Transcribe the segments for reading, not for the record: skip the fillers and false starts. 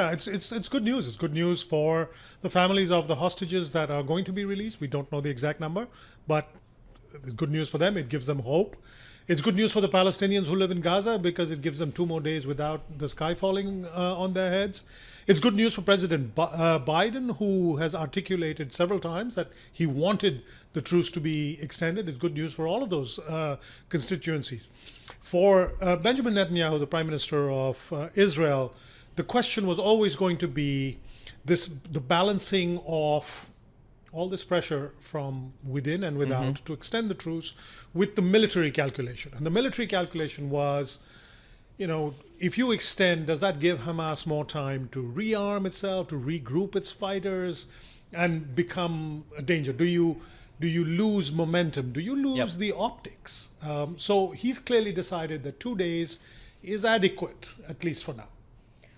Yeah, it's good news. It's good news for the families of the hostages that are going to be released. We don't know the exact number, but it's good news for them. It gives them hope. It's good news for the Palestinians who live in Gaza because it gives them 2 more days without the sky falling on their heads. It's good news for President Biden, who has articulated several times that he wanted the truce to be extended. It's good news for all of those constituencies. For Benjamin Netanyahu, the Prime Minister of Israel, the question was always going to be the balancing of all this pressure from within and without to extend the truce with the military calculation. And the military calculation was, if you extend, does that give Hamas more time to rearm itself, to regroup its fighters and become a danger? Do you lose momentum? Do you lose the optics? So he's clearly decided that 2 days is adequate, at least for now.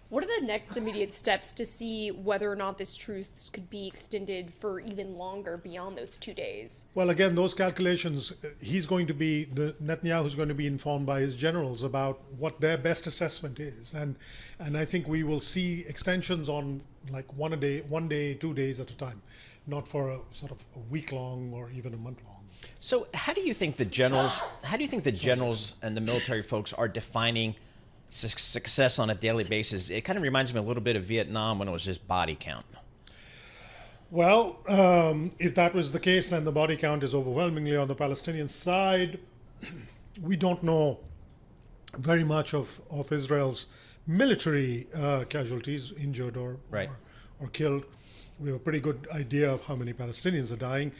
What are the next immediate steps to see whether or not this truce could be extended for even longer beyond those 2 days? Well, again, those calculations, Netanyahu is going to be informed by his generals about what their best assessment is. And I think we will see extensions on like 1 day, 2 days at a time, not for a sort of a week long or even a month long. So how do you think the generals and the military folks are defining success on a daily basis? It kind of reminds me a little bit of Vietnam when it was just body count. Well, if that was the case, then the body count is overwhelmingly on the Palestinian side. We don't know very much of Israel's military casualties, injured or killed. We have a pretty good idea of how many Palestinians are dying.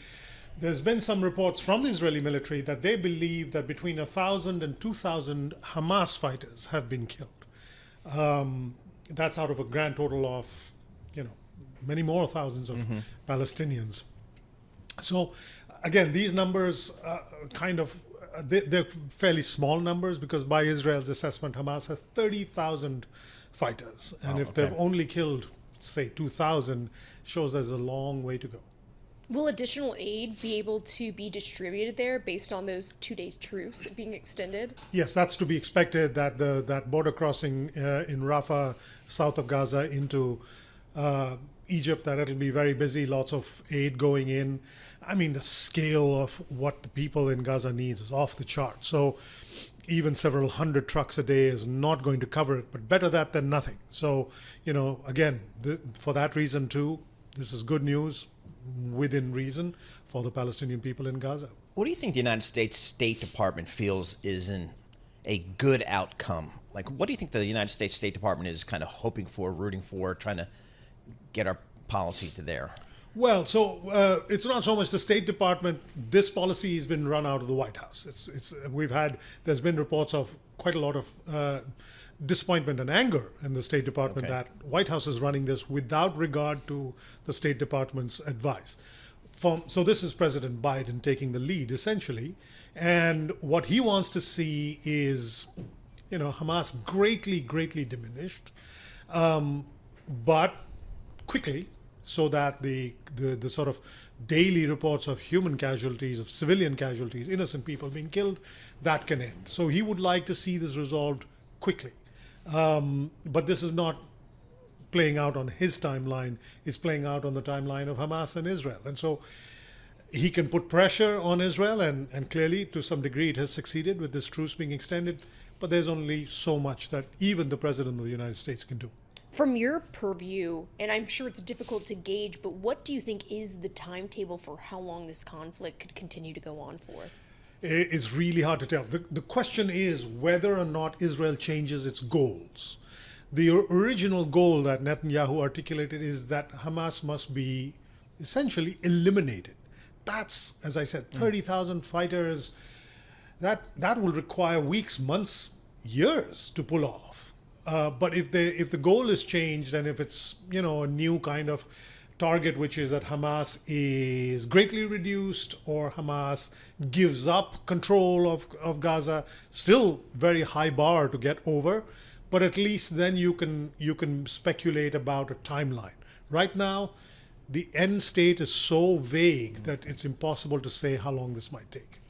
There's been some reports from the Israeli military that they believe that between 1,000 and 2,000 Hamas fighters have been killed. That's out of a grand total of, many more thousands of Palestinians. So, again, these numbers they're fairly small numbers because by Israel's assessment, Hamas has 30,000 fighters. And if they've only killed, say, 2,000, shows there's a long way to go. Will additional aid be able to be distributed there based on those 2 days truce being extended? Yes, that's to be expected, that that border crossing in Rafah, south of Gaza, into Egypt, that it'll be very busy, lots of aid going in. I mean, the scale of what the people in Gaza needs is off the chart. So even several hundred trucks a day is not going to cover it, but better that than nothing. So, again, for that reason too, this is good news within reason for the Palestinian people in Gaza. What do you think the United States State Department feels is a good outcome? Like, what do you think the United States State Department is kind of hoping for, rooting for, trying to get our policy to there? Well, so it's not so much the State Department. This policy has been run out of the White House. There's been reports of quite a lot of disappointment and anger in the State Department that White House is running this without regard to the State Department's advice. So this is President Biden taking the lead, essentially. And what he wants to see is, Hamas greatly, greatly diminished, but quickly, so that the sort of daily reports of human casualties, of civilian casualties, innocent people being killed, that can end. So he would like to see this resolved quickly. But this is not playing out on his timeline. It's playing out on the timeline of Hamas and Israel. And so he can put pressure on Israel, and clearly, to some degree, it has succeeded with this truce being extended. But there's only so much that even the President of the United States can do. From your purview, and I'm sure it's difficult to gauge, but what do you think is the timetable for how long this conflict could continue to go on for? It's really hard to tell. The question is whether or not Israel changes its goals. The original goal that Netanyahu articulated is that Hamas must be essentially eliminated. That's, as I said, 30,000 fighters. That will require weeks, months, years to pull off. But if the goal is changed, and if it's a new kind of target, which is that Hamas is greatly reduced or Hamas gives up control of Gaza, still very high bar to get over, but at least then you can speculate about a timeline. Right now, the end state is so vague that it's impossible to say how long this might take.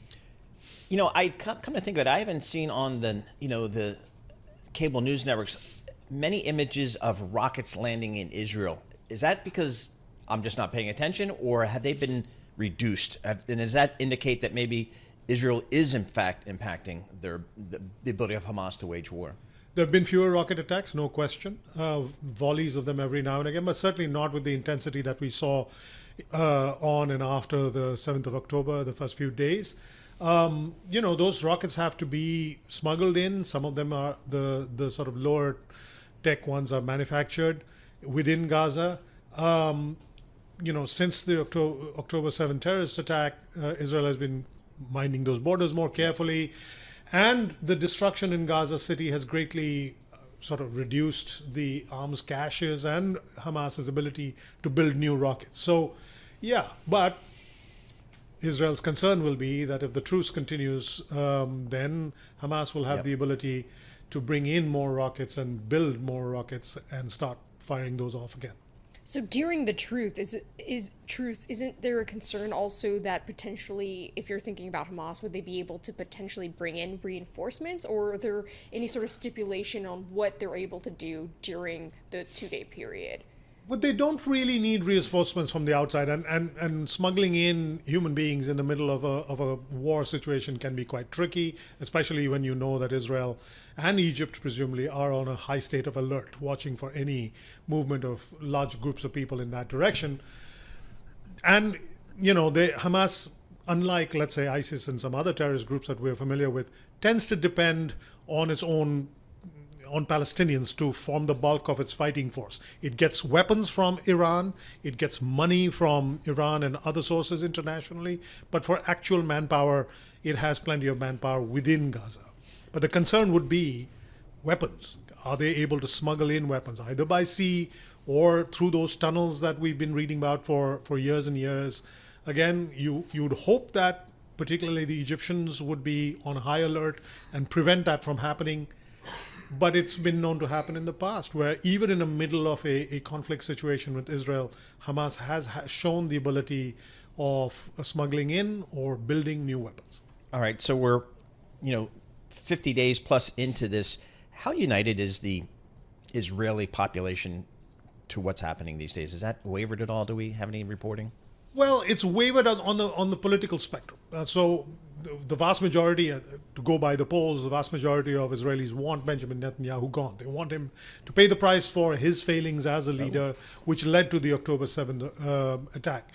I come to think of it, I haven't seen on the cable news networks many images of rockets landing in Israel. Is that because I'm just not paying attention, or have they been reduced? And does that indicate that maybe Israel is in fact impacting the ability of Hamas to wage war? There have been fewer rocket attacks, no question. Volleys of them every now and again, but certainly not with the intensity that we saw on and after the 7th of October, the first few days. Those rockets have to be smuggled in. Some of them are the sort of lower tech ones are manufactured within Gaza. Since the October 7th terrorist attack, Israel has been minding those borders more carefully. And the destruction in Gaza City has greatly sort of reduced the arms caches and Hamas's ability to build new rockets. So, yeah, but Israel's concern will be that if the truce continues, then Hamas will have the ability to bring in more rockets and build more rockets and start firing those off again. So during the truce, isn't there a concern also that potentially, if you're thinking about Hamas, would they be able to potentially bring in reinforcements, or are there any sort of stipulation on what they're able to do during the 2-day period? But they don't really need reinforcements from the outside, and smuggling in human beings in the middle of a war situation can be quite tricky, especially when you know that Israel and Egypt presumably are on a high state of alert, watching for any movement of large groups of people in that direction. And Hamas, unlike let's say ISIS and some other terrorist groups that we're familiar with, tends to depend on Palestinians to form the bulk of its fighting force. It gets weapons from Iran, it gets money from Iran and other sources internationally, but for actual manpower, it has plenty of manpower within Gaza. But the concern would be weapons. Are they able to smuggle in weapons, either by sea or through those tunnels that we've been reading about for years and years? Again, you would hope that particularly the Egyptians would be on high alert and prevent that from happening. But it's been known to happen in the past, where even in the middle of a conflict situation with Israel, Hamas has shown the ability of smuggling in or building new weapons. All right, so we're 50 days plus into this. How united is the Israeli population to what's happening these days? Is that wavered at all? Do we have any reporting? Well, it's wavered on the political spectrum. So the vast majority, to go by the polls, the vast majority of Israelis want Benjamin Netanyahu gone. They want him to pay the price for his failings as a leader, which led to the October 7th attack.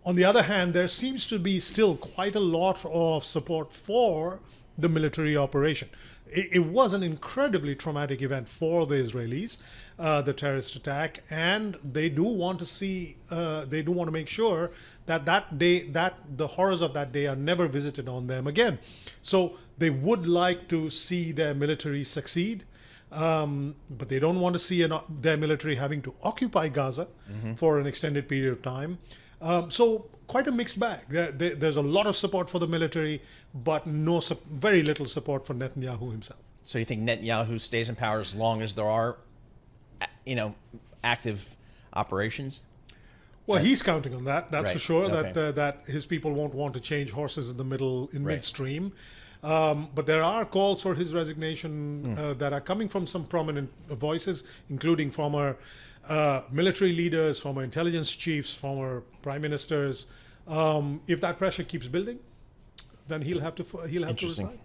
On the other hand, there seems to be still quite a lot of support for the military operation. It was an incredibly traumatic event for the Israelis, the terrorist attack, and they do want to make sure that the horrors of that day are never visited on them again. So they would like to see their military succeed, but they don't want to see their military having to occupy Gaza for an extended period of time. So quite a mixed bag. There's a lot of support for the military, but very little support for Netanyahu himself. So you think Netanyahu stays in power as long as there are, active operations? Well, he's counting on that. That's for sure. Okay. That his people won't want to change horses in midstream. But there are calls for his resignation that are coming from some prominent voices, including former military leaders, former intelligence chiefs, former prime ministers. If that pressure keeps building, then he'll have to resign.